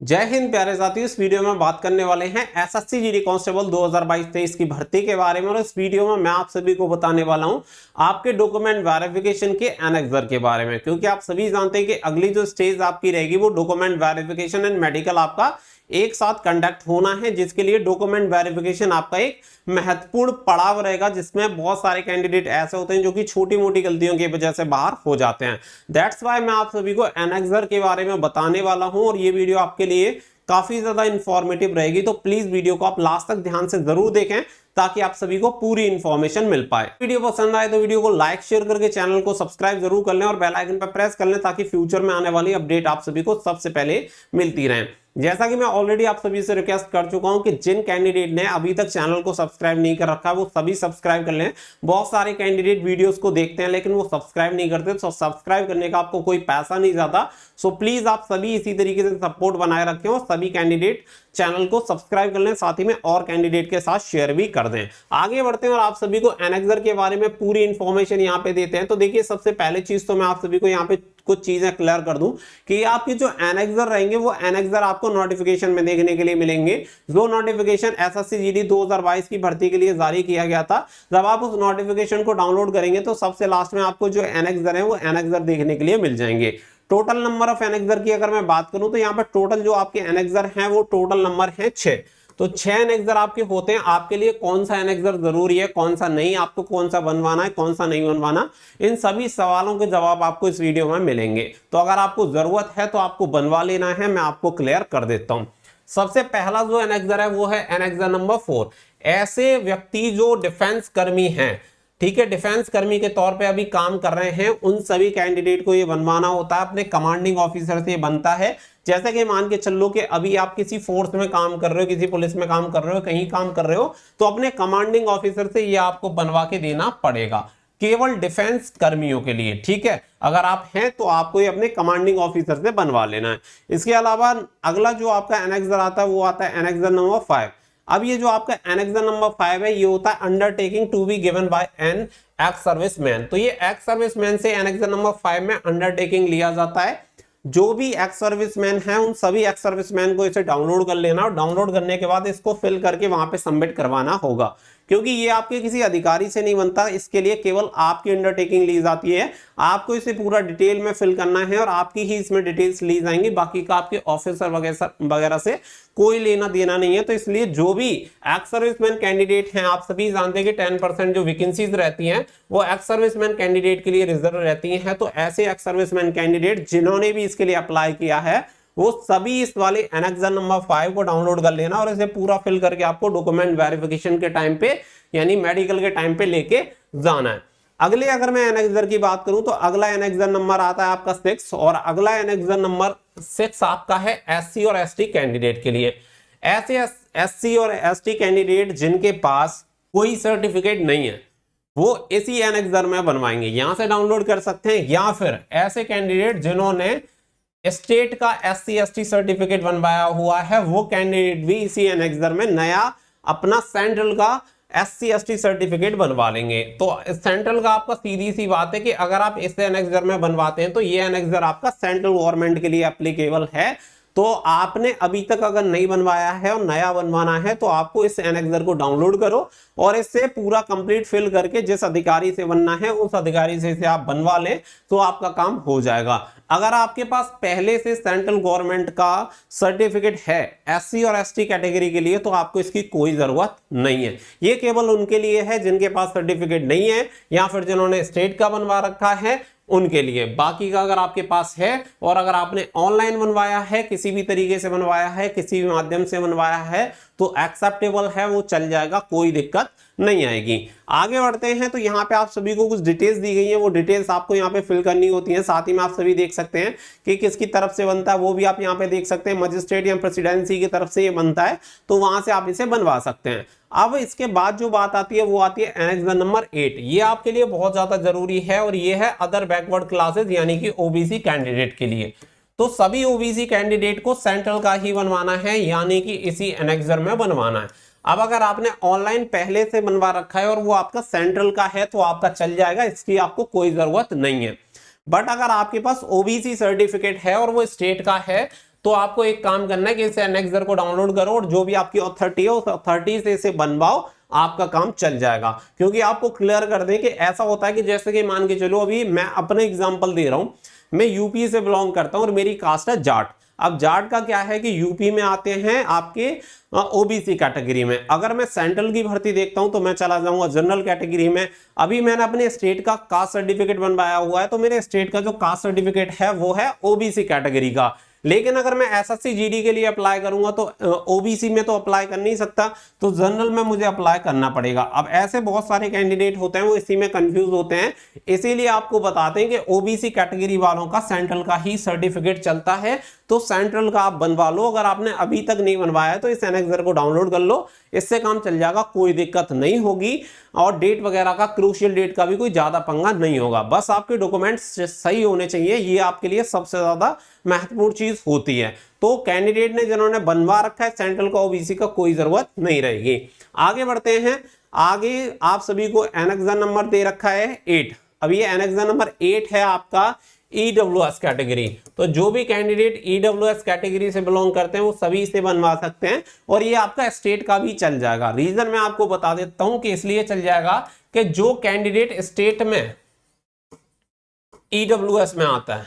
जय हिंद प्यारे साथियों। इस वीडियो में बात करने वाले हैं एसएससी जीडी कांस्टेबल 2022-23 की भर्ती के बारे में। और इस वीडियो में मैं आप सभी को बताने वाला हूं आपके डॉक्यूमेंट वेरिफिकेशन के एनेक्सर के बारे में, क्योंकि आप सभी जानते हैं कि अगली जो स्टेज आपकी रहेगी वो डॉक्यूमेंट वेरिफिकेशन एंड मेडिकल आपका एक साथ कंडक्ट होना है, जिसके लिए डॉक्यूमेंट वेरिफिकेशन आपका एक महत्वपूर्ण पड़ाव रहेगा, जिसमें बहुत सारे कैंडिडेट ऐसे होते हैं जो कि छोटी मोटी गलतियों की वजह से बाहर हो जाते हैं। दैट्स वाई मैं आप सभी को एनेक्सर के बारे में बताने वाला हूं और ये वीडियो आपके लिए काफी ज्यादा इंफॉर्मेटिव रहेगी, तो प्लीज वीडियो को आप लास्ट तक ध्यान से जरूर देखें ताकि आप सभी को पूरी इंफॉर्मेशन मिल पाए। वीडियो पसंद आए तो वीडियो को लाइक शेयर करके चैनल को सब्सक्राइब जरूर कर लें और बेल आइकन पर प्रेस कर लें ताकि फ्यूचर में आने वाली अपडेट आप सभी को सबसे पहले मिलती रहे। जैसा कि मैं ऑलरेडी आप सभी से रिक्वेस्ट कर चुका हूं कि जिन कैंडिडेट ने अभी तक चैनल को सब्सक्राइब नहीं कर रखा वो सभी सब्सक्राइब कर लें। बहुत सारे कैंडिडेट वीडियोस को देखते हैं लेकिन वो सब्सक्राइब नहीं करते, तो सब्सक्राइब करने का आपको कोई पैसा नहीं जाता। सो प्लीज आप सभी इसी तरीके से सपोर्ट बनाए रखें और सभी कैंडिडेट चैनल को सब्सक्राइब कर लें, साथ ही में और कैंडिडेट के साथ शेयर भी कर दें। आगे बढ़ते हैं और आप सभी को एनेक्सर के बारे में पूरी इंफॉर्मेशन यहाँ पे देते हैं। तो देखिए, सबसे पहले चीज तो मैं आप सभी को यहाँ पे कुछ चीजें क्लियर कर दूं कि आपके जो एनेक्सर रहेंगे वो एनेक्सर आपको नोटिफिकेशन में देखने के लिए मिलेंगे। जो नोटिफिकेशन एसएससी जीडी 2022 की भर्ती के लिए जारी किया गया था, जब आप उस नोटिफिकेशन को डाउनलोड करेंगे तो सबसे लास्ट में आपको जो एनेक्सर है वो एनेक्सर देखने के लिए मिल जाएंगे। टोटल नंबर ऑफ एनेक्सर की अगर मैं बात करूं तो यहाँ पर टोटल जो आपके एनेक्सर हैं वो टोटल नंबर है 6। तो 6 एनेक्सर आपके होते हैं। आपके लिए कौन सा एनेक्सर जरूरी है, कौन सा नहीं, आपको कौन सा बनवाना है, कौन सा नहीं बनवाना, इन सभी सवालों के जवाब आपको इस वीडियो में मिलेंगे। तो अगर आपको जरूरत है तो आपको बनवा लेना है, मैं आपको क्लियर कर देता हूं। सबसे पहला जो एनेक्सर है वो है एनेक्सर नंबर 4। ऐसे व्यक्ति जो डिफेंस कर्मी हैं, ठीक है, डिफेंस कर्मी के तौर पे अभी काम कर रहे हैं, उन सभी कैंडिडेट को ये बनवाना होता है। अपने कमांडिंग ऑफिसर से ये बनता है। जैसे कि मान के चलो कि अभी आप किसी फोर्स में काम कर रहे हो, किसी पुलिस में काम कर रहे हो, कहीं काम कर रहे हो, तो अपने कमांडिंग ऑफिसर से ये आपको बनवा के देना पड़ेगा, केवल डिफेंस कर्मियों के लिए। ठीक है, अगर आप हैं तो आपको ये अपने कमांडिंग ऑफिसर से बनवा लेना है। इसके अलावा अगला जो आपका एनेक्सर आता है वो आता है एनेक्सर नंबर 5। अब ये जो आपका एनेक्सर नंबर 5 है ये होता है undertaking to be given by an ex serviceman. तो ये एक्स सर्विसमैन से एनेक्सर नंबर 5 में अंडरटेकिंग लिया जाता है। जो भी एक्स सर्विसमैन है उन सभी एक्स सर्विसमैन को इसे डाउनलोड कर लेना और डाउनलोड करने के बाद इसको फिल करके वहां पे सबमिट करवाना होगा, क्योंकि ये आपके किसी अधिकारी से नहीं बनता। इसके लिए केवल आपकी अंडरटेकिंग ली जाती है। आपको इसे पूरा डिटेल में फिल करना है और आपकी ही इसमें डिटेल्स ली जाएंगी, बाकी का आपके ऑफिसर वगैरह से कोई लेना देना नहीं है। तो इसलिए जो भी एक्स सर्विसमैन कैंडिडेट हैं, आप सभी जानते हैं कि 10% जो वैकेंसीज रहती हैं वो एक्स सर्विसमैन कैंडिडेट के लिए रिजर्व रहती हैं। तो ऐसे एक्स सर्विसमैन कैंडिडेट जिन्होंने भी इसके लिए अप्लाई किया है वो सभी इस वाले एनेक्सर नंबर 5 को डाउनलोड कर लेना और इसे पूरा फिल करके आपको डॉक्यूमेंट वेरिफिकेशन के टाइम पे यानी मेडिकल के टाइम पे लेके जाना है। अगले अगर मैं एनेक्सर की बात करूं तो अगला एनेक्सर नंबर आता है आपका 6 और अगला एनेक्सर नंबर 6 आपका है एससी और एसटी कैंडिडेट के लिए। ऐसे एससी और एसटी कैंडिडेट जिनके पास कोई सर्टिफिकेट नहीं है वो इसी एनेक्सर में बनवाएंगे, यहां से डाउनलोड कर सकते हैं, या फिर ऐसे कैंडिडेट जिन्होंने स्टेट का एससी एसटी सर्टिफिकेट बनवाया हुआ है वो कैंडिडेट भी इसी एनेक्सर में नया अपना सेंट्रल का एससी एसटी सर्टिफिकेट बनवा लेंगे। तो सेंट्रल का आपका सीधी सी बात है कि अगर आप इस एनेक्सर में बनवाते हैं तो ये एनेक्सर आपका सेंट्रल गवर्नमेंट के लिए एप्लीकेबल है। तो आपने अभी तक अगर नहीं बनवाया है और नया बनवाना है तो आपको इस एनेक्सर को डाउनलोड करो और इससे पूरा कंप्लीट फिल करके जिस अधिकारी से बनना है उस अधिकारी से इसे आप बनवा लें तो आपका काम हो जाएगा। अगर आपके पास पहले से सेंट्रल गवर्नमेंट का सर्टिफिकेट है एससी और एसटी कैटेगरी के लिए तो आपको इसकी कोई जरूरत नहीं है। ये केवल उनके लिए है जिनके पास सर्टिफिकेट नहीं है या फिर जिन्होंने स्टेट का बनवा रखा है उनके लिए। बाकी का अगर आपके पास है और अगर आपने ऑनलाइन बनवाया है, किसी भी तरीके से बनवाया है, किसी भी माध्यम से बनवाया है तो एक्सेप्टेबल है, वो चल जाएगा, कोई दिक्कत नहीं आएगी। आगे बढ़ते हैं तो यहाँ पे आप सभी को कुछ डिटेल्स दी गई हैं, वो डिटेल्स आपको यहाँ पे फिल करनी होती हैं। साथ ही में आप सभी देख सकते हैं कि किसकी तरफ से बनता है वो भी आप यहाँ पे देख सकते हैं। मजिस्ट्रेट या प्रेसिडेंसी की तरफ से ये बनता है तो वहां से आप इसे बनवा सकते हैं। अब इसके बाद जो बात आती है वो आती है एनेक्सर नंबर 8। ये आपके लिए बहुत ज्यादा जरूरी है और ये है अदर बैकवर्ड क्लासेस यानी कि ओबीसी कैंडिडेट के लिए। तो सभी ओबीसी कैंडिडेट को सेंट्रल का ही बनवाना है यानी कि इसी एनेक्सर में बनवाना है। अब अगर आपने ऑनलाइन पहले से बनवा रखा है और वो आपका सेंट्रल का है तो आपका चल जाएगा, इसकी आपको कोई जरूरत नहीं है। बट अगर आपके पास ओबीसी सर्टिफिकेट है और वो स्टेट का है तो तो आपको एक काम करना है कि इस एनेक्सर को डाउनलोड करो और जो भी आपकी अथॉरिटी है उस अथॉरिटी से इसे बनवाओ, आपका काम चल जाएगा। क्योंकि आपको क्लियर कर दें कि ऐसा होता है कि जैसे कि मान के चलो, अभी मैं अपने एग्जांपल दे रहा हूं, मैं यूपी से बिलोंग करता हूं और मेरी कास्ट है जाट। अब जाट का क्या है कि यूपी में आते हैं आपके ओबीसी कैटेगरी में। अगर मैं सेंट्रल की भर्ती देखता हूं तो मैं चला जाऊंगा जनरल कैटेगरी में। अभी मैंने अपने स्टेट का कास्ट सर्टिफिकेट बनवाया हुआ है, तो मेरे स्टेट का जो कास्ट सर्टिफिकेट है वो है ओबीसी कैटेगरी का। लेकिन अगर मैं एसएससी जीडी के लिए अप्लाई करूंगा तो ओबीसी में तो अप्लाई कर नहीं सकता, तो जनरल में मुझे अप्लाई करना पड़ेगा। अब ऐसे बहुत सारे कैंडिडेट होते हैं वो इसी में कंफ्यूज होते हैं, इसीलिए आपको बताते हैं कि ओबीसी कैटेगरी वालों का सेंट्रल का ही सर्टिफिकेट चलता है, तो सेंट्रल का आप बनवा लो। अगर आपने अभी तक नहीं बनवाया है तो इस एनेक्सर को डाउनलोड कर लो, इससे काम चल जाएगा, कोई दिक्कत नहीं होगी। और डेट वगैरह का, क्रूशियल डेट का भी कोई ज्यादा पंगा नहीं होगा। बस आपके डॉक्यूमेंट्स सही होने चाहिए, ये आपके लिए सबसे ज्यादा महत्वपूर्ण चीज होती है। तो कैंडिडेट ने जिन्होंने बनवा रखा है सेंट्रल का ओबीसी का, कोई जरूरत नहीं रहेगी। आगे बढ़ते हैं। आगे आप सभी को एनेक्सर नंबर दे रखा है 8। अब ये एनेक्सर नंबर 8 है आपका ईडब्ल्यूएस कैटेगरी। तो जो भी कैंडिडेट ईडब्ल्यूएस कैटेगरी से बिलोंग करते हैं वो सभी इसे बनवा सकते हैं, और ये आपका स्टेट का भी चल जाएगा। रीजन मैं आपको बता देता हूं कि इसलिए चल जाएगा कि जो कैंडिडेट स्टेट में ईडब्ल्यूएस में आता है,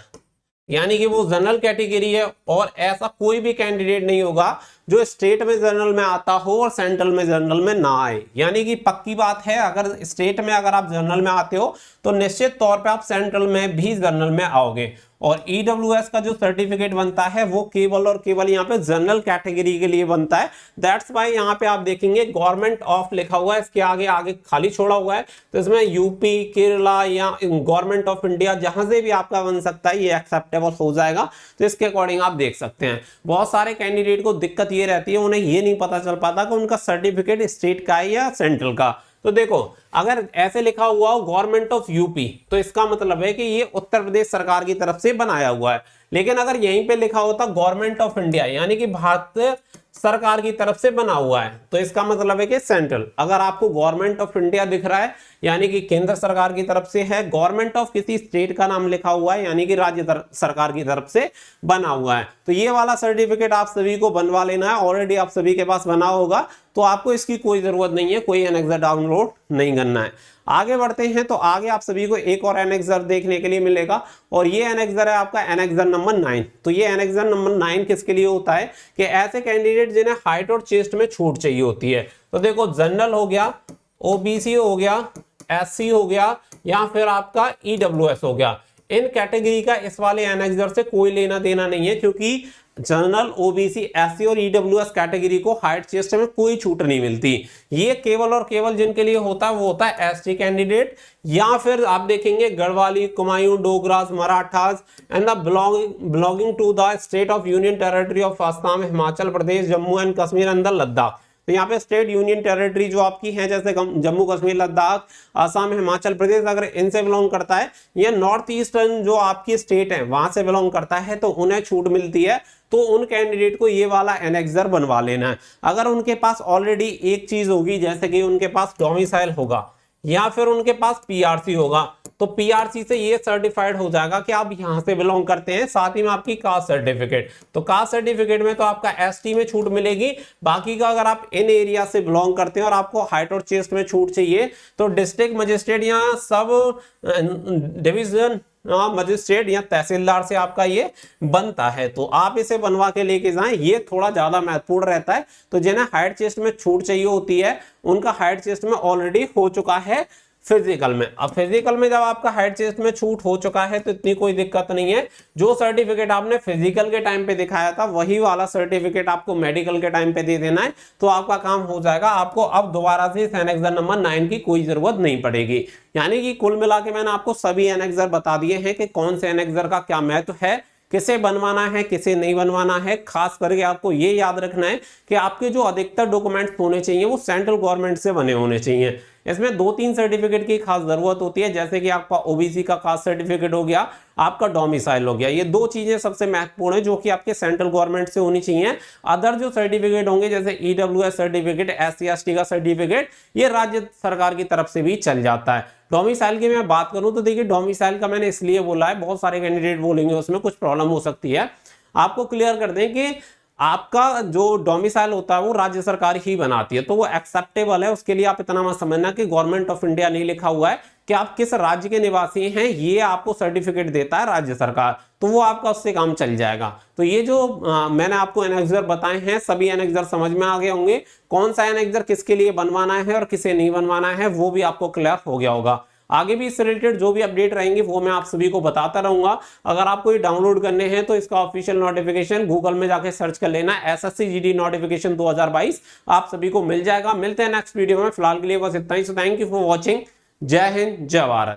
यानी कि वो जनरल कैटेगरी है, और ऐसा कोई भी कैंडिडेट नहीं होगा जो स्टेट में जनरल में आता हो और सेंट्रल में जनरल में ना आए। यानी कि पक्की बात है, अगर स्टेट में अगर आप जनरल में आते हो तो निश्चित तौर पे आप सेंट्रल में भी जनरल में आओगे। और ईडब्ल्यूएस का जो सर्टिफिकेट बनता है वो केवल और केवल यहाँ पे जनरल कैटेगरी के लिए बनता है। दैट्स वाई यहाँ पे आप देखेंगे गवर्नमेंट ऑफ लिखा हुआ है, इसके आगे आगे खाली छोड़ा हुआ है, तो इसमें यूपी, केरला या गवर्नमेंट ऑफ इंडिया जहां से भी आपका बन सकता है, ये एक्सेप्टेबल हो जाएगा। तो इसके अकॉर्डिंग आप देख सकते हैं। बहुत सारे कैंडिडेट को दिक्कत ये रहती है, उन्हें ये नहीं पता चल पाता कि उनका सर्टिफिकेट स्टेट का है या सेंट्रल का। तो देखो, अगर ऐसे लिखा हुआ हो गवर्नमेंट ऑफ यूपी, तो इसका मतलब है कि ये उत्तर प्रदेश सरकार की तरफ से बनाया हुआ है। लेकिन अगर यहीं पे लिखा होता गवर्नमेंट ऑफ इंडिया, यानी कि भारत सरकार की तरफ से बना हुआ है, तो इसका मतलब है कि सेंट्रल। अगर आपको गवर्नमेंट ऑफ इंडिया दिख रहा है यानी कि केंद्र सरकार की तरफ से है, गवर्नमेंट ऑफ किसी स्टेट का नाम लिखा हुआ है यानी कि राज्य सरकार की तरफ से बना हुआ है, तो ये वाला सर्टिफिकेट आप सभी को बनवा लेना है। ऑलरेडी आप सभी के पास बना होगा, तो आपको इसकी कोई जरूरत नहीं है, कोई एनेक्सर डाउनलोड नहीं करना है। आगे बढ़ते हैं। तो आगे आप सभी को एक और एनेक्सर देखने के लिए मिलेगा, और ये एनेक्सर है आपका एनेक्सर नंबर 9। तो ये एनेक्सर नंबर 9 किसके लिए होता है कि ऐसे कैंडिडेट जिन्हें हाइट और चेस्ट में छूट चाहिए होती है। तो देखो, जनरल हो गया, ओबीसी हो गया, एससी हो गया, या फिर आपका ईडब्ल्यूएस हो गया, इन कैटेगरी का इस वाले एनेक्सर से कोई लेना देना नहीं है, क्योंकि जनरल, ओबीसी, एससी और ईडब्ल्यूएस कैटेगरी को हाइट चेस्ट में कोई छूट नहीं मिलती। ये केवल और केवल जिनके लिए होता है वो होता है एसटी कैंडिडेट, या फिर आप देखेंगे Garhwali, Kumaon, Dogras, Marathas and the belonging to the state of union territory of Assam, Himachal Pradesh, Jammu and Kashmir and the Ladakh. तो यहाँ पे स्टेट यूनियन टेरिटरी जो आपकी है, जैसे जम्मू कश्मीर, लद्दाख, असम, हिमाचल प्रदेश, अगर इनसे बिलोंग करता है, या नॉर्थ ईस्टर्न जो आपकी स्टेट है वहां से बिलोंग करता है, तो उन्हें छूट मिलती है। तो उन कैंडिडेट को ये वाला एनेक्सर बनवा लेना है। अगर उनके पास ऑलरेडी एक चीज होगी, जैसे कि उनके पास डोमिसाइल होगा या फिर उनके पास पीआरसी होगा, तो पीआरसी से ये सर्टिफाइड हो जाएगा कि आप यहां से बिलोंग करते हैं, साथ ही में आपकी कास्ट सर्टिफिकेट। तो कास्ट सर्टिफिकेट में तो आपका एसटी में छूट मिलेगी, बाकी का अगर आप इन एरिया से बिलोंग करते हैं और आपको हाइट और चेस्ट में छूट चाहिए, तो डिस्ट्रिक्ट मजिस्ट्रेट या सब डिवीजन मजिस्ट्रेट या तहसीलदार से आपका ये बनता है। तो आप इसे बनवा के लेके जाएं, ये थोड़ा ज्यादा महत्वपूर्ण रहता है। तो जिन्हें हाइट चेस्ट में छूट चाहिए होती है, उनका हाइट चेस्ट में ऑलरेडी हो चुका है फिजिकल में। अब फिजिकल में जब आपका हाइट चेस्ट में छूट हो चुका है तो इतनी कोई दिक्कत नहीं है। जो सर्टिफिकेट आपने फिजिकल के टाइम पे दिखाया था वही वाला सर्टिफिकेट आपको मेडिकल के टाइम पे दे देना है, तो आपका काम हो जाएगा। आपको अब दोबारा से इस एनेक्सर नंबर 9 की कोई जरूरत नहीं पड़ेगी। यानी कि कुल मिला के मैंने आपको सभी एनेक्सर बता दिए हैं कि कौन से एनेक्सर का क्या महत्व है, किसे बनवाना है, किसे नहीं बनवाना है। खास करके आपको ये याद रखना है कि आपके जो अधिकतर डॉक्यूमेंट्स होने चाहिए वो सेंट्रल गवर्नमेंट से बने होने चाहिए। इसमें 2-3 सर्टिफिकेट की खास जरूरत होती है, जैसे कि आपका ओबीसी का कास्ट सर्टिफिकेट हो गया, आपका डोमिसाइल हो गया। ये 2 चीजें सबसे महत्वपूर्ण है जो कि आपके सेंट्रल गवर्नमेंट से होनी चाहिए। अदर जो सर्टिफिकेट होंगे जैसे ईडब्ल्यूएस सर्टिफिकेट, SC/ST का सर्टिफिकेट, ये राज्य सरकार की तरफ से भी चल जाता है। डोमिसाइल की मैं बात करूं तो देखिए, डोमिसाइल का मैंने इसलिए बोला है, बहुत सारे कैंडिडेट बोलेंगे उसमें कुछ प्रॉब्लम हो सकती है। आपको क्लियर कर दें कि आपका जो डोमिसाइल होता है वो राज्य सरकार ही बनाती है, तो वो एक्सेप्टेबल है। उसके लिए आप इतना मत समझना कि गवर्नमेंट ऑफ इंडिया नहीं लिखा हुआ है, कि आप किस राज्य के निवासी हैं ये आपको सर्टिफिकेट देता है राज्य सरकार, तो वो आपका उससे काम चल जाएगा। तो ये जो मैंने आपको एनेक्सर बताए हैं, सभी एनेक्सर समझ में आ गए होंगे। कौन सा एनेक्सर किसके लिए बनवाना है और किसे नहीं बनवाना है वो भी आपको क्लियर हो गया होगा। आगे भी इससे रिलेटेड जो भी अपडेट रहेंगे वो मैं आप सभी को बताता रहूंगा। अगर आपको ये डाउनलोड करने हैं तो इसका ऑफिशियल नोटिफिकेशन गूगल में जाके सर्च कर लेना, एसएससी जीडी नोटिफिकेशन 2022 आप सभी को मिल जाएगा। मिलते हैं नेक्स्ट वीडियो में, फिलहाल के लिए बस इतना ही। So thank you for watching. जय हिंद, जय भारत।